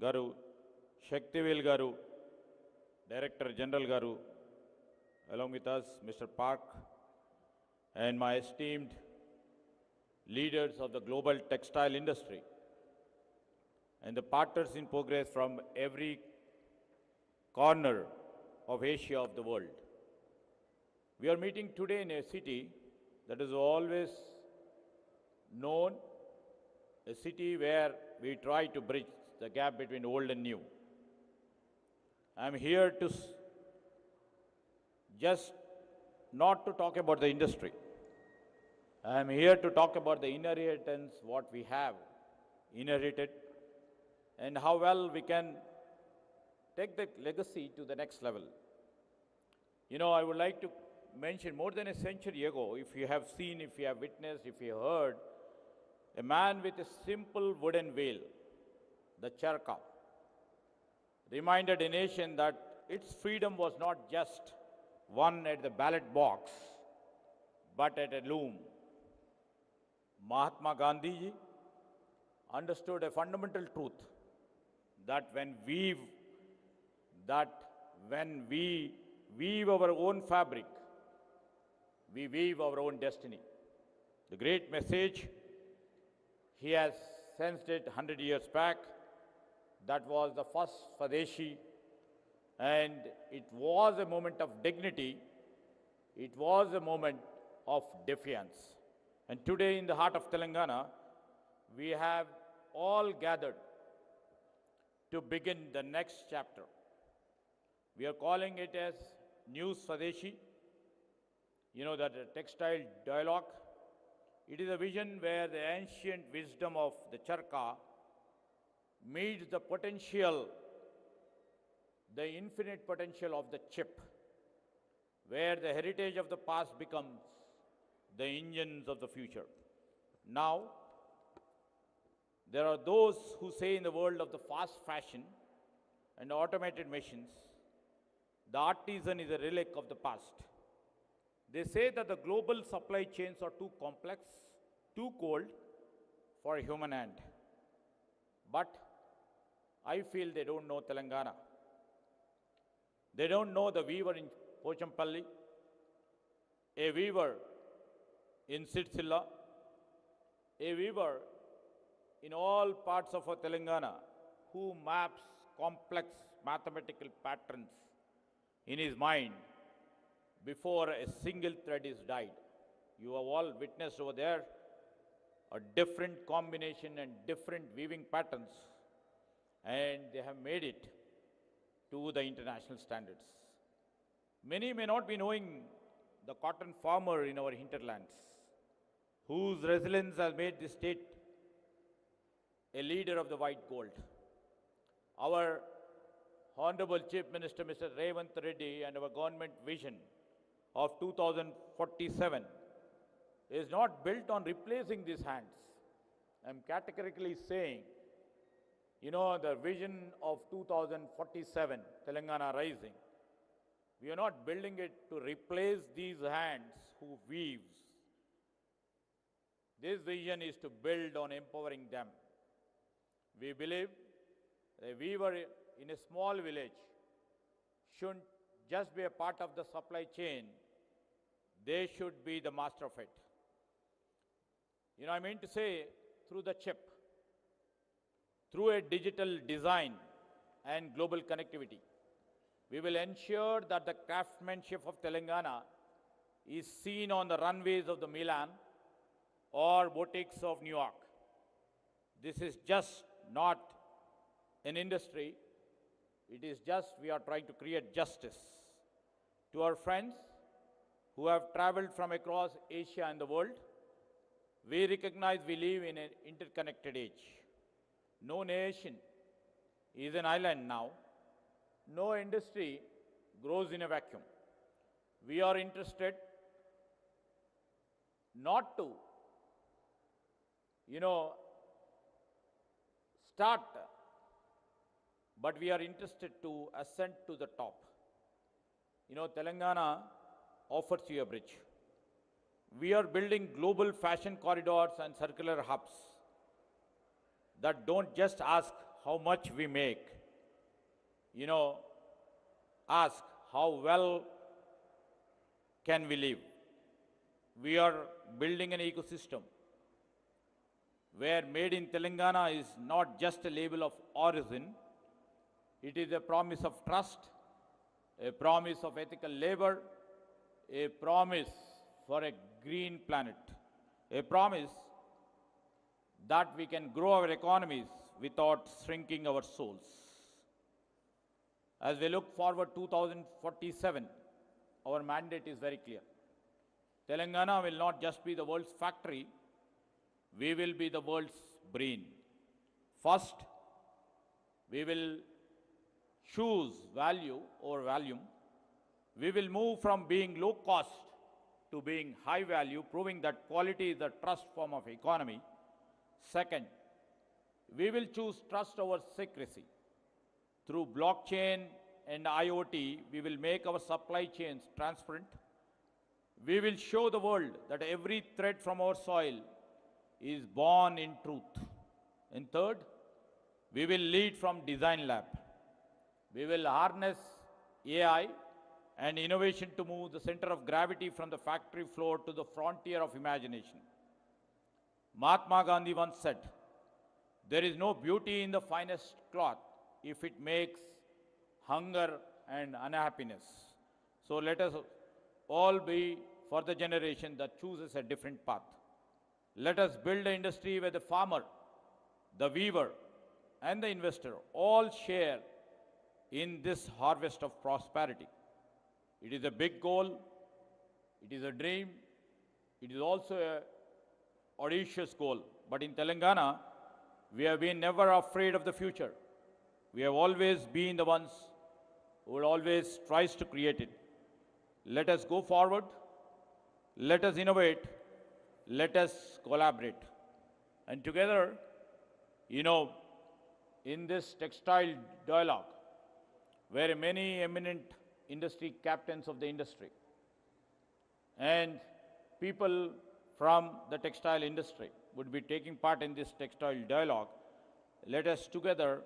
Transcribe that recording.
Garu, Shaktivil Garu, Director General Garu, along with us, Mr. Park, and my esteemed leaders of the global textile industry, and the partners in progress from every corner of Asia of the world. We are meeting today in a city that is always known, a city where we try to bridge the gap between old and new. I'm here to just not to talk about the industry. I'm here to talk about the inheritance, what we have inherited, and how well we can take the legacy to the next level. I would like to mention more than a century ago, if you have seen, if you have witnessed, if you heard, a man with a simple wooden wheel, the charkha, reminded a nation that its freedom was not just won at the ballot box, but at a loom. Mahatma Gandhi ji understood a fundamental truth that when we weave our own fabric, we weave our own destiny. The great message, he has sensed it 100 years back. That was the first Swadeshi, and it was a moment of dignity. It was a moment of defiance. And today in the heart of Telangana, we have all gathered to begin the next chapter. We are calling it as New Swadeshi. That textile dialogue. It is a vision where the ancient wisdom of the charkha meets the potential, the infinite potential of the chip, where the heritage of the past becomes the engines of the future. Now, there are those who say in the world of the fast fashion and automated machines, the artisan is a relic of the past. They say that the global supply chains are too complex, too cold for a human hand. But I feel they don't know Telangana. They don't know the weaver in Pochampalli, a weaver in Sitsilla, a weaver in all parts of Telangana who maps complex mathematical patterns in his mind before a single thread is dyed. You have all witnessed over there a different combination and different weaving patterns, and they have made it to the international standards. Many may not be knowing the cotton farmer in our hinterlands, whose resilience has made this state a leader of the white gold. Our Honorable Chief Minister, Mr. Revanth Reddy, and our government vision of 2047 is not built on replacing these hands. I'm categorically saying, the vision of 2047, Telangana Rising, we are not building it to replace these hands who weaves. This vision is to build on empowering them. We believe a weaver in a small village shouldn't just be a part of the supply chain, they should be the master of it. I mean to say, through the chip, through a digital design and global connectivity, we will ensure that the craftsmanship of Telangana is seen on the runways of the Milan or boutiques of New York. This is just not an industry. It is just we are trying to create justice. To our friends who have traveled from across Asia and the world, we recognize we live in an interconnected age. No nation is an island now. No industry grows in a vacuum. We are interested not to, start, but we are interested to ascend to the top. Telangana offers you a bridge. We are building global fashion corridors and circular hubs that don't just ask how much we make, you know, ask how well can we live. We are building an ecosystem where made in Telangana is not just a label of origin, it is a promise of trust, a promise of ethical labor, a promise for a green planet, a promise that we can grow our economies without shrinking our souls. As we look forward 2047, our mandate is very clear. Telangana will not just be the world's factory, we will be the world's brain. First, we will choose value over volume. We will move from being low cost to being high value, proving that quality is the trust form of economy. Second, we will choose trust over secrecy. Through blockchain and IoT, we will make our supply chains transparent. We will show the world that every thread from our soil is born in truth. And third, we will lead from design lab. We will harness AI and innovation to move the center of gravity from the factory floor to the frontier of imagination. Mahatma Gandhi once said, there is no beauty in the finest cloth if it makes hunger and unhappiness. So let us all be for the generation that chooses a different path. Let us build an industry where the farmer, the weaver, and the investor all share in this harvest of prosperity. It is a big goal, it is a dream, it is also an audacious goal. But in Telangana, we have been never afraid of the future. We have always been the ones who always tries to create it. Let us go forward, let us innovate, let us collaborate. And together, you know, in this textile dialogue, where many eminent industry captains of the industry and people from the textile industry would be taking part in this textile dialogue, let us together